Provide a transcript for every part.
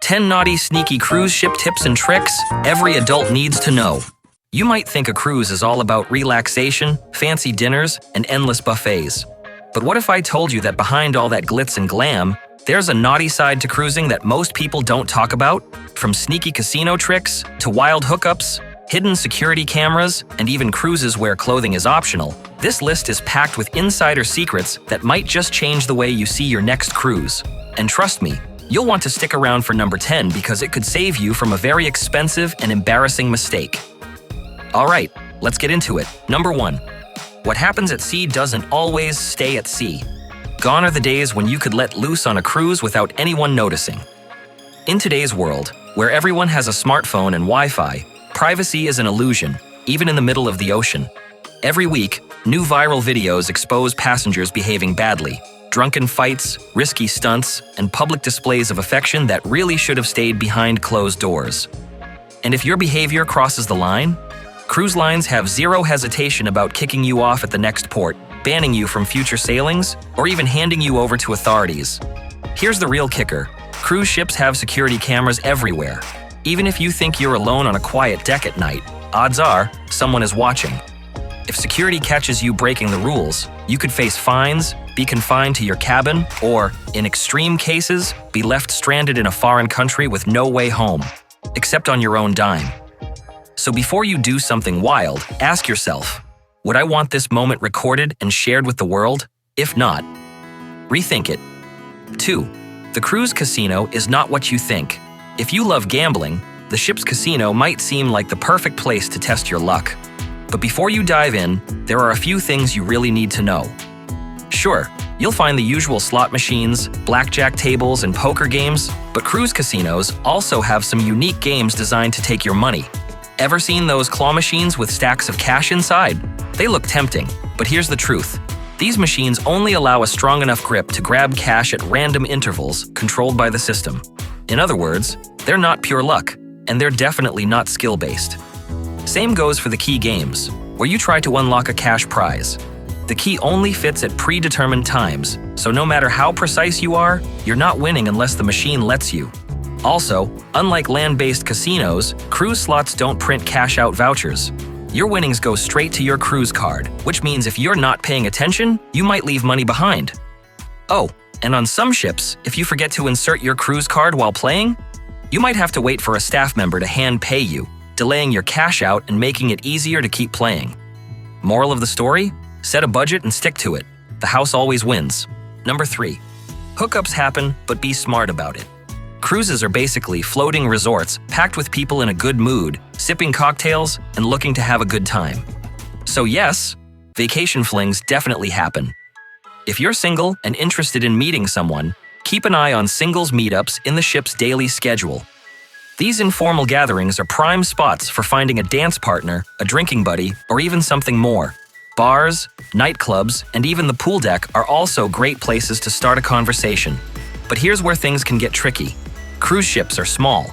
10 naughty, sneaky cruise ship tips and tricks every adult needs to know. You might think a cruise is all about relaxation, fancy dinners, and endless buffets. But what if I told you that behind all that glitz and glam, there's a naughty side to cruising that most people don't talk about? From sneaky casino tricks to wild hookups, hidden security cameras, and even cruises where clothing is optional, this list is packed with insider secrets that might just change the way you see your next cruise. And trust me, you'll want to stick around for number 10 because it could save you from a very expensive and embarrassing mistake. All right, let's get into it. Number 1. What happens at sea doesn't always stay at sea. Gone are the days when you could let loose on a cruise without anyone noticing. In today's world, where everyone has a smartphone and Wi-Fi, privacy is an illusion, even in the middle of the ocean. Every week, new viral videos expose passengers behaving badly. Drunken fights, risky stunts, and public displays of affection that really should have stayed behind closed doors. And if your behavior crosses the line, cruise lines have zero hesitation about kicking you off at the next port, banning you from future sailings, or even handing you over to authorities. Here's the real kicker. Cruise ships have security cameras everywhere. Even if you think you're alone on a quiet deck at night, odds are someone is watching. If security catches you breaking the rules, you could face fines, be confined to your cabin, or, in extreme cases, be left stranded in a foreign country with no way home, except on your own dime. So before you do something wild, ask yourself, would I want this moment recorded and shared with the world? If not, rethink it. 2. The cruise casino is not what you think. If you love gambling, the ship's casino might seem like the perfect place to test your luck. But before you dive in, there are a few things you really need to know. Sure, you'll find the usual slot machines, blackjack tables, and poker games, but cruise casinos also have some unique games designed to take your money. Ever seen those claw machines with stacks of cash inside? They look tempting, but here's the truth. These machines only allow a strong enough grip to grab cash at random intervals controlled by the system. In other words, they're not pure luck, and they're definitely not skill-based. Same goes for the key games, where you try to unlock a cash prize. The key only fits at predetermined times, so no matter how precise you are, you're not winning unless the machine lets you. Also, unlike land-based casinos, cruise slots don't print cash-out vouchers. Your winnings go straight to your cruise card, which means if you're not paying attention, you might leave money behind. Oh, and on some ships, if you forget to insert your cruise card while playing, you might have to wait for a staff member to hand pay you, delaying your cash out and making it easier to keep playing. Moral of the story? Set a budget and stick to it. The house always wins. Number 3. Hookups happen, but be smart about it. Cruises are basically floating resorts packed with people in a good mood, sipping cocktails, and looking to have a good time. So yes, vacation flings definitely happen. If you're single and interested in meeting someone, keep an eye on singles meetups in the ship's daily schedule. These informal gatherings are prime spots for finding a dance partner, a drinking buddy, or even something more. Bars, nightclubs, and even the pool deck are also great places to start a conversation. But here's where things can get tricky. Cruise ships are small.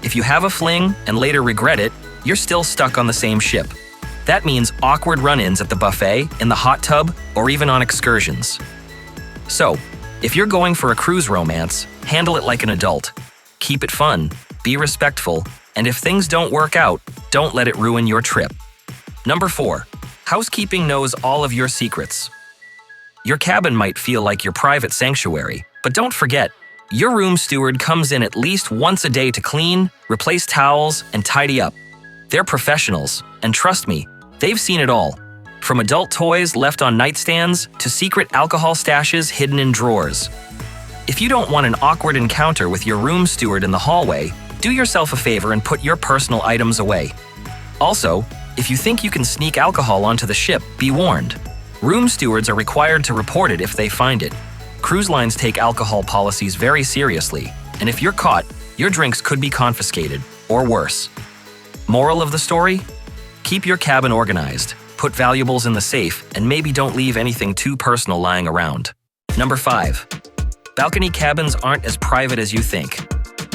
If you have a fling and later regret it, you're still stuck on the same ship. That means awkward run-ins at the buffet, in the hot tub, or even on excursions. So, if you're going for a cruise romance, handle it like an adult. Keep it fun, be respectful, and if things don't work out, don't let it ruin your trip. Number 4. Housekeeping knows all of your secrets. Your cabin might feel like your private sanctuary, but don't forget, your room steward comes in at least once a day to clean, replace towels, and tidy up. They're professionals, and trust me, they've seen it all. From adult toys left on nightstands to secret alcohol stashes hidden in drawers. If you don't want an awkward encounter with your room steward in the hallway, do yourself a favor and put your personal items away. Also, if you think you can sneak alcohol onto the ship, be warned. Room stewards are required to report it if they find it. Cruise lines take alcohol policies very seriously, and if you're caught, your drinks could be confiscated, or worse. Moral of the story? Keep your cabin organized, put valuables in the safe, and maybe don't leave anything too personal lying around. Number 5. Balcony cabins aren't as private as you think.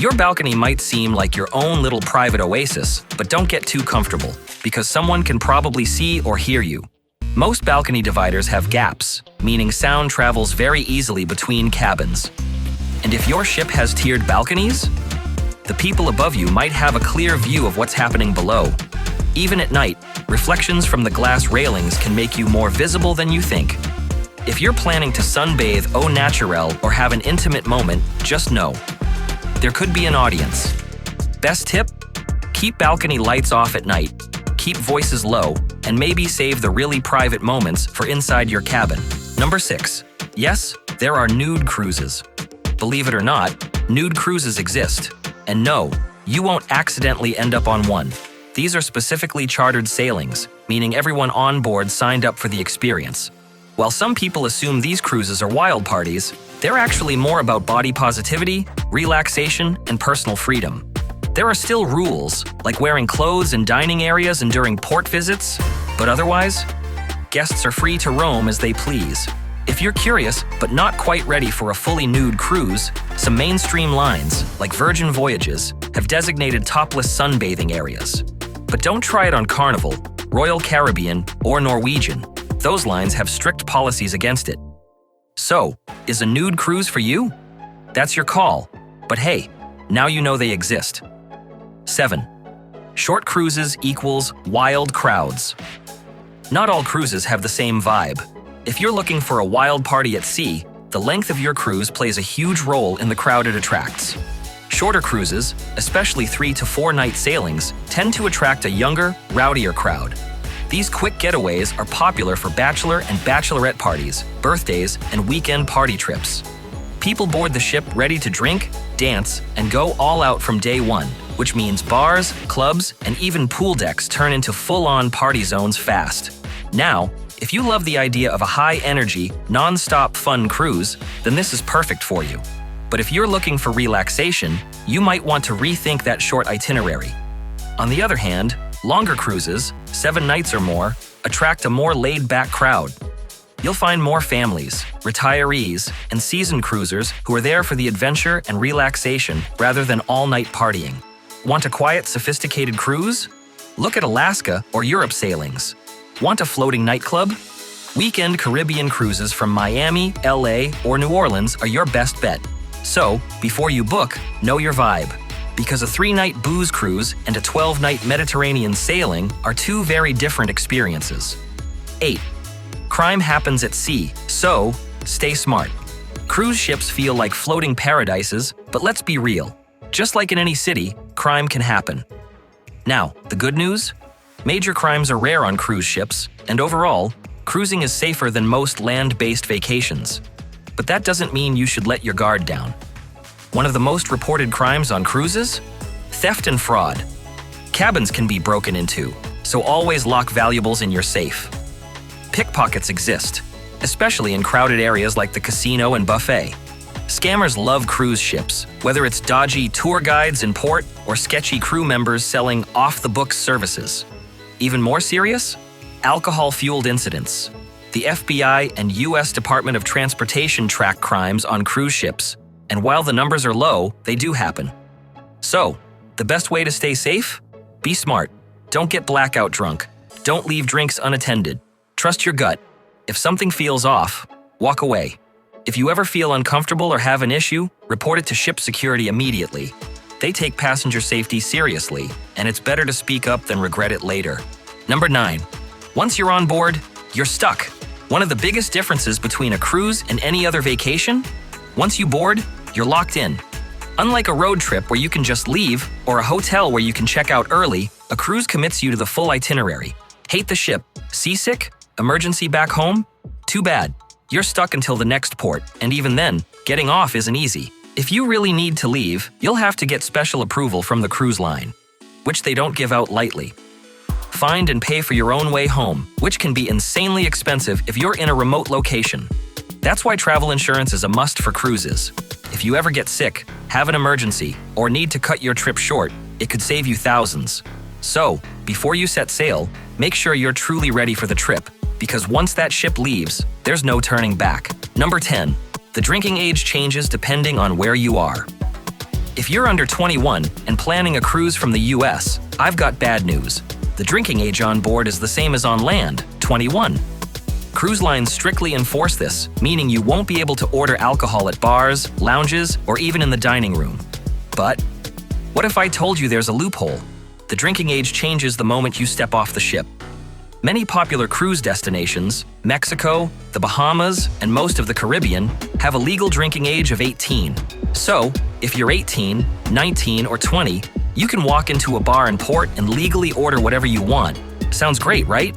Your balcony might seem like your own little private oasis, but don't get too comfortable, because someone can probably see or hear you. Most balcony dividers have gaps, meaning sound travels very easily between cabins. And if your ship has tiered balconies, The people above you might have a clear view of what's happening below. Even at night, reflections from the glass railings can make you more visible than you think. If you're planning to sunbathe au naturel or have an intimate moment, just know there could be an audience. Best tip? Keep balcony lights off at night, keep voices low, and maybe save the really private moments for inside your cabin. Number 6. Yes, there are nude cruises. Believe it or not, nude cruises exist. And no, you won't accidentally end up on one. These are specifically chartered sailings, meaning everyone on board signed up for the experience. While some people assume these cruises are wild parties, they're actually more about body positivity, relaxation, and personal freedom. There are still rules, like wearing clothes in dining areas and during port visits, but otherwise, guests are free to roam as they please. If you're curious, but not quite ready for a fully nude cruise, some mainstream lines, like Virgin Voyages, have designated topless sunbathing areas. But don't try it on Carnival, Royal Caribbean, or Norwegian. Those lines have strict policies against it. So, is a nude cruise for you? That's your call. But hey, now you know they exist. 7. Short cruises equals wild crowds. Not all cruises have the same vibe. If you're looking for a wild party at sea, the length of your cruise plays a huge role in the crowd it attracts. Shorter cruises, especially 3 to 4 night sailings, tend to attract a younger, rowdier crowd. These quick getaways are popular for bachelor and bachelorette parties, birthdays, and weekend party trips. People board the ship ready to drink, dance, and go all out from day one, which means bars, clubs, and even pool decks turn into full-on party zones fast. Now, if you love the idea of a high-energy, non-stop fun cruise, then this is perfect for you. But if you're looking for relaxation, you might want to rethink that short itinerary. On the other hand, longer cruises, 7 nights or more, attract a more laid-back crowd. You'll find more families, retirees, and seasoned cruisers who are there for the adventure and relaxation rather than all-night partying. Want a quiet, sophisticated cruise? Look at Alaska or Europe sailings. Want a floating nightclub? Weekend Caribbean cruises from Miami, LA, or New Orleans are your best bet. So, before you book, know your vibe. Because a 3-night booze cruise and a 12-night Mediterranean sailing are 2 very different experiences. 8. Crime happens at sea, so stay smart. Cruise ships feel like floating paradises, but let's be real. Just like in any city, crime can happen. Now, the good news? Major crimes are rare on cruise ships, and overall, cruising is safer than most land-based vacations. But that doesn't mean you should let your guard down. One of the most reported crimes on cruises? Theft and fraud. Cabins can be broken into, so always lock valuables in your safe. Pickpockets exist, especially in crowded areas like the casino and buffet. Scammers love cruise ships, whether it's dodgy tour guides in port or sketchy crew members selling off-the-books services. Even more serious? Alcohol-fueled incidents. The FBI and U.S. Department of Transportation track crimes on cruise ships, and while the numbers are low, they do happen. So, the best way to stay safe? Be smart. Don't get blackout drunk. Don't leave drinks unattended. Trust your gut. If something feels off, walk away. If you ever feel uncomfortable or have an issue, report it to ship security immediately. They take passenger safety seriously, and it's better to speak up than regret it later. Number 9. Once you're on board, you're stuck. One of the biggest differences between a cruise and any other vacation? Once you board, you're locked in. Unlike a road trip where you can just leave, or a hotel where you can check out early, a cruise commits you to the full itinerary. Hate the ship? Seasick? Emergency back home? Too bad. You're stuck until the next port, and even then, getting off isn't easy. If you really need to leave, you'll have to get special approval from the cruise line, which they don't give out lightly. Find and pay for your own way home, which can be insanely expensive if you're in a remote location. That's why travel insurance is a must for cruises. If you ever get sick, have an emergency, or need to cut your trip short, it could save you thousands. So, before you set sail, make sure you're truly ready for the trip, because once that ship leaves, there's no turning back. Number 10. The drinking age changes depending on where you are. If you're under 21 and planning a cruise from the US, I've got bad news. The drinking age on board is the same as on land, 21. Cruise lines strictly enforce this, meaning you won't be able to order alcohol at bars, lounges, or even in the dining room. But What if I told you there's a loophole? The drinking age changes the moment you step off the ship. Many popular cruise destinations, Mexico, the Bahamas, and most of the Caribbean, have a legal drinking age of 18. So, if you're 18, 19, or 20, you can walk into a bar in port and legally order whatever you want. Sounds great, right?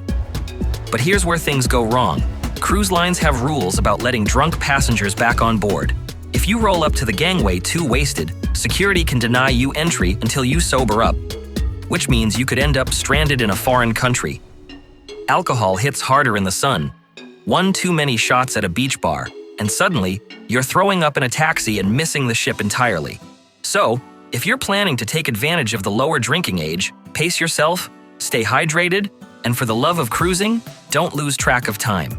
But here's where things go wrong. Cruise lines have rules about letting drunk passengers back on board. If you roll up to the gangway too wasted, security can deny you entry until you sober up, which means you could end up stranded in a foreign country. Alcohol hits harder in the sun. One too many shots at a beach bar, and suddenly, you're throwing up in a taxi and missing the ship entirely. So, if you're planning to take advantage of the lower drinking age, pace yourself, stay hydrated, and for the love of cruising, don't lose track of time.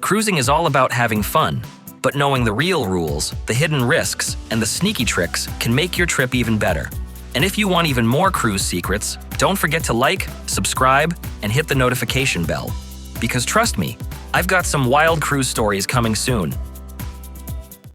Cruising is all about having fun, but knowing the real rules, the hidden risks, and the sneaky tricks can make your trip even better. And if you want even more cruise secrets, don't forget to like, subscribe, and hit the notification bell. Because trust me, I've got some wild cruise stories coming soon.